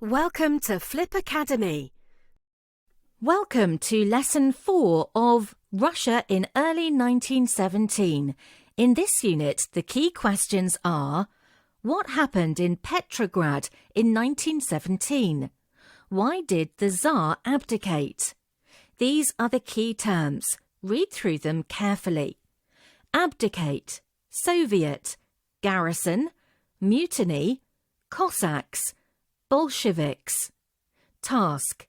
Welcome to Flyp Academy. Welcome to Lesson 4 of Russia in early 1917. In this unit, the key questions are: what happened in Petrograd in 1917? Why did the Tsar abdicate? These are the key terms. Read through them carefully. Abdicate, Soviet, garrison, mutiny, Cossacks, Bolsheviks. Task: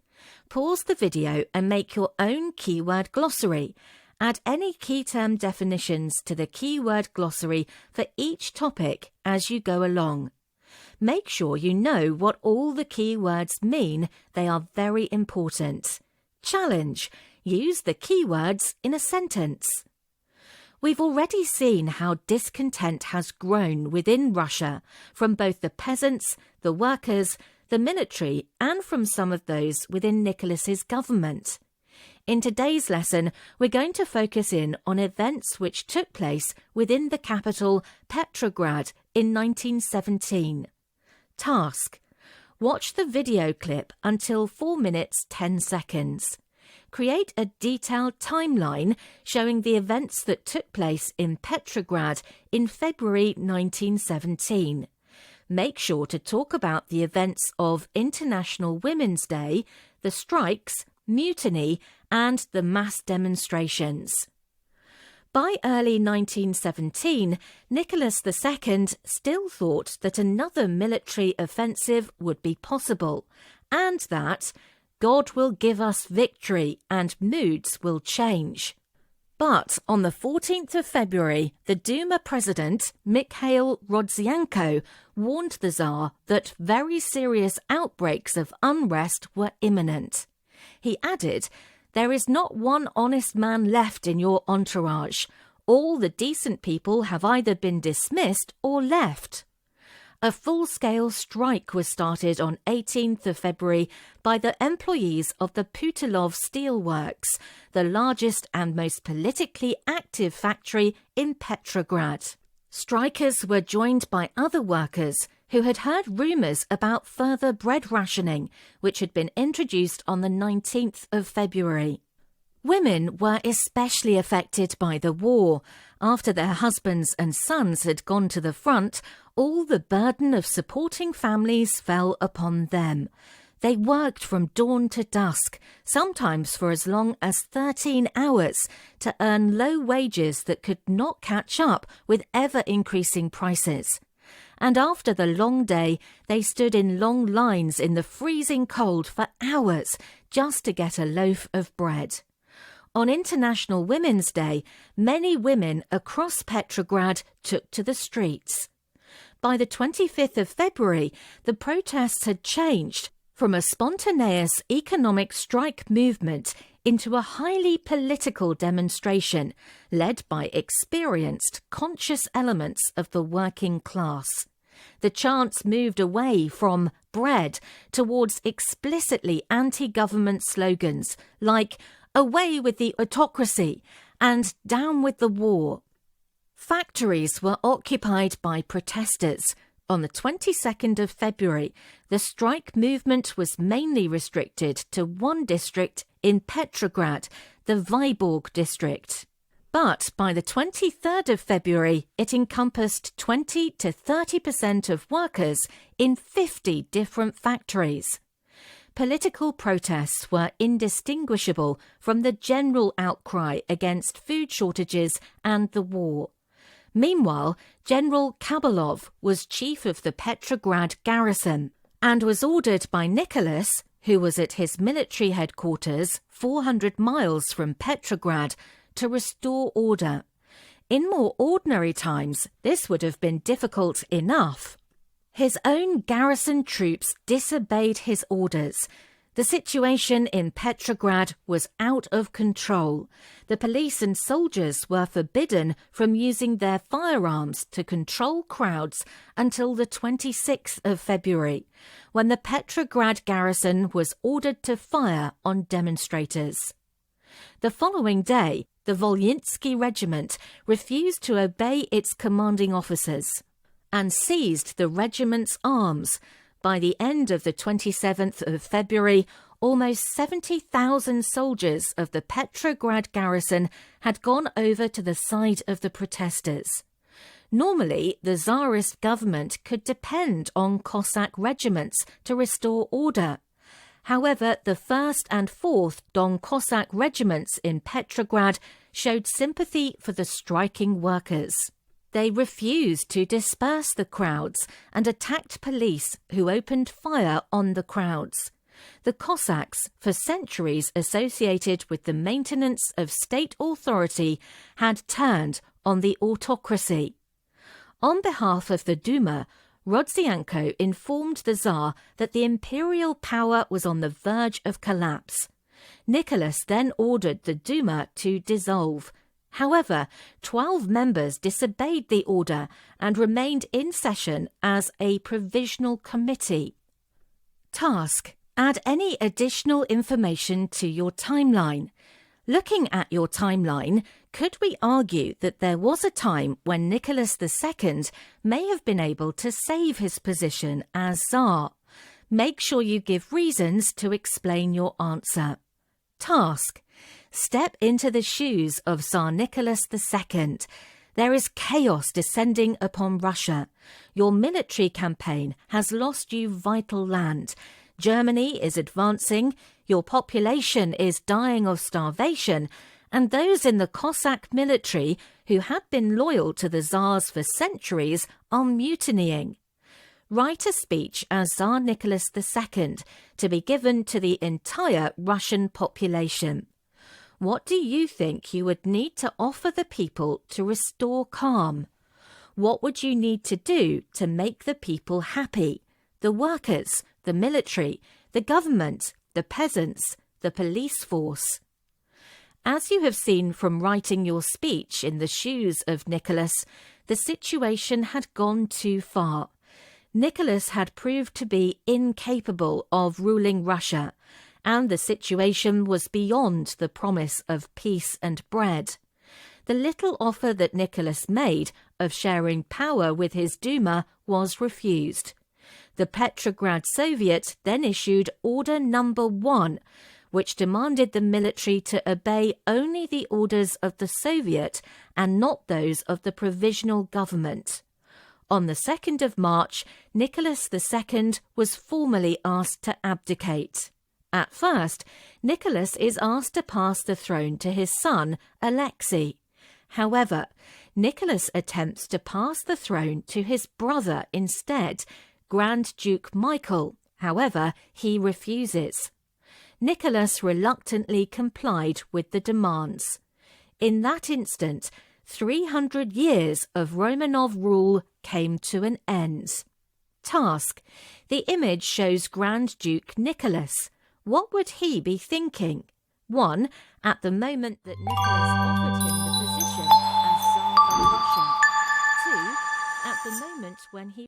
pause the video and make your own keyword glossary. Add any key term definitions to the keyword glossary for each topic as you go along. Make sure you know what all the keywords mean. They are very important. Challenge: use the keywords in a sentence. We've already seen how discontent has grown within Russia from both the peasants, the workers, the military, and from some of those within Nicholas's government. In today's lesson, we're going to focus in on events which took place within the capital, Petrograd, in 1917. Task: watch the video clip until 4 minutes 10 seconds. Create a detailed timeline showing the events that took place in Petrograd in February 1917. Make sure to talk about the events of International Women's Day, the strikes, mutiny, and the mass demonstrations. By early 1917, Nicholas II still thought that another military offensive would be possible, and that God will give us victory and moods will change. But on the 14th of February, the Duma president, Mikhail Rodzianko, warned the Tsar that very serious outbreaks of unrest were imminent. He added, "There is not one honest man left in your entourage. All the decent people have either been dismissed or left." A full-scale strike was started on 18th of February by the employees of the Putilov Steelworks, the largest and most politically active factory in Petrograd. Strikers were joined by other workers who had heard rumours about further bread rationing, which had been introduced on the 19th of February. Women were especially affected by the war. After their husbands and sons had gone to the front, all the burden of supporting families fell upon them. They worked from dawn to dusk, sometimes for as long as 13 hours, to earn low wages that could not catch up with ever-increasing prices. And after the long day, they stood in long lines in the freezing cold for hours just to get a loaf of bread. On International Women's Day, many women across Petrograd took to the streets. By the 25th of February, the protests had changed from a spontaneous economic strike movement into a highly political demonstration led by experienced, conscious elements of the working class. The chants moved away from bread towards explicitly anti-government slogans like "Away with the autocracy" and "Down with the war." Factories were occupied by protesters. On the 22nd of February, the strike movement was mainly restricted to one district in Petrograd, the Vyborg district. But by the 23rd of February, it encompassed 20 to 30% of workers in 50 different factories. Political protests were indistinguishable from the general outcry against food shortages and the war. Meanwhile, General Kabalov was chief of the Petrograd garrison and was ordered by Nicholas, who was at his military headquarters 400 miles from Petrograd, to restore order. In more ordinary times, this would have been difficult enough. His own garrison troops disobeyed his orders. The situation in Petrograd was out of control. The police and soldiers were forbidden from using their firearms to control crowds until the 26th of February, when the Petrograd garrison was ordered to fire on demonstrators. The following day, the Volyinsky Regiment refused to obey its commanding officers and seized the regiment's arms. By the end of the 27th of February, almost 70,000 soldiers of the Petrograd garrison had gone over to the side of the protesters. Normally, the Tsarist government could depend on Cossack regiments to restore order. However, the 1st and 4th Don Cossack regiments in Petrograd showed sympathy for the striking workers. They refused to disperse the crowds and attacked police who opened fire on the crowds. The Cossacks, for centuries associated with the maintenance of state authority, had turned on the autocracy. On behalf of the Duma, Rodzianko informed the Tsar that the imperial power was on the verge of collapse. Nicholas then ordered the Duma to dissolve. However, 12 members disobeyed the order and remained in session as a provisional committee. Task: add any additional information to your timeline. Looking at your timeline, could we argue that there was a time when Nicholas II may have been able to save his position as Tsar? Make sure you give reasons to explain your answer. Task: step into the shoes of Tsar Nicholas II. There is chaos descending upon Russia. Your military campaign has lost you vital land. Germany is advancing, your population is dying of starvation, and those in the Cossack military who had been loyal to the Tsars for centuries are mutinying. Write a speech as Tsar Nicholas II to be given to the entire Russian population. What do you think you would need to offer the people to restore calm? What would you need to do to make the people happy? The workers, the military, the government, the peasants, the police force. As you have seen from writing your speech in the shoes of Nicholas, the situation had gone too far. Nicholas had proved to be incapable of ruling Russia, and the situation was beyond the promise of peace and bread. The little offer that Nicholas made of sharing power with his Duma was refused. The Petrograd Soviet then issued Order No. 1, which demanded the military to obey only the orders of the Soviet and not those of the provisional government. On the 2nd of March, Nicholas II was formally asked to abdicate. At first, Nicholas is asked to pass the throne to his son, Alexei. However, Nicholas attempts to pass the throne to his brother instead, Grand Duke Michael. However, he refuses. Nicholas reluctantly complied with the demands. In that instant, 300 years of Romanov rule came to an end. Task: the image shows Grand Duke Nicholas. What would he be thinking? 1. At the moment that Nicholas offered him the position as Tsar of Russia. 2. At the moment when he